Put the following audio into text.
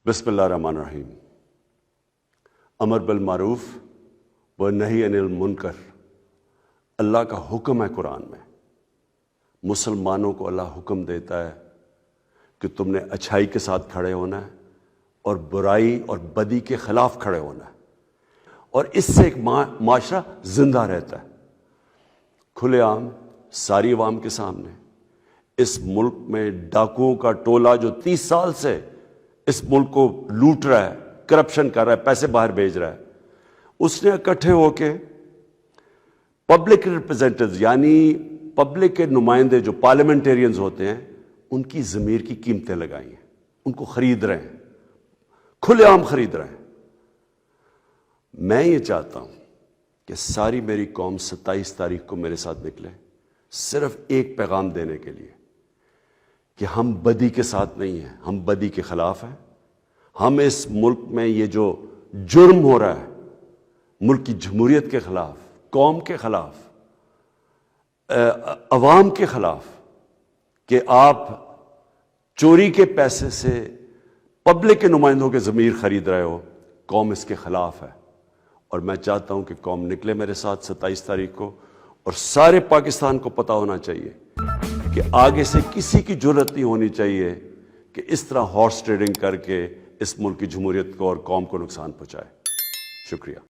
بسم اللہ الرحمن الرحیم۔ امر بالمعروف و نہی عن المنکر اللہ کا حکم ہے قرآن میں۔ مسلمانوں کو اللہ حکم دیتا ہے کہ تم نے اچھائی کے ساتھ کھڑے ہونا ہے اور برائی اور بدی کے خلاف کھڑے ہونا ہے، اور اس سے ایک معاشرہ زندہ رہتا ہے۔ کھلے عام ساری عوام کے سامنے اس ملک میں ڈاکوؤں کا ٹولہ جو 30 سال سے اس ملک کو لوٹ رہا ہے، کرپشن کر رہا ہے، پیسے باہر بھیج رہا ہے، اس نے اکٹھے ہو کے پبلک ریپرزینٹیوز یعنی پبلک کے نمائندے جو پارلیمنٹیرینز ہوتے ہیں، ان کی ضمیر کی قیمتیں لگائی ہیں، ان کو خرید رہے ہیں، کھلے عام خرید رہے ہیں۔ میں یہ چاہتا ہوں کہ ساری میری قوم 27 تاریخ کو میرے ساتھ نکلے، صرف ایک پیغام دینے کے لیے کہ ہم بدی کے ساتھ نہیں ہیں، ہم بدی کے خلاف ہیں۔ ہم اس ملک میں یہ جو جرم ہو رہا ہے ملک کی جمہوریت کے خلاف، قوم کے خلاف، عوام کے خلاف، کہ آپ چوری کے پیسے سے پبلک کے نمائندوں کے ضمیر خرید رہے ہو، قوم اس کے خلاف ہے۔ اور میں چاہتا ہوں کہ قوم نکلے میرے ساتھ 27 تاریخ کو، اور سارے پاکستان کو پتہ ہونا چاہیے کہ آگے سے کسی کی جرأت نہیں ہونی چاہیے کہ اس طرح ہارس ٹریڈنگ کر کے اس ملک کی جمہوریت کو اور قوم کو نقصان پہنچائے۔ شکریہ۔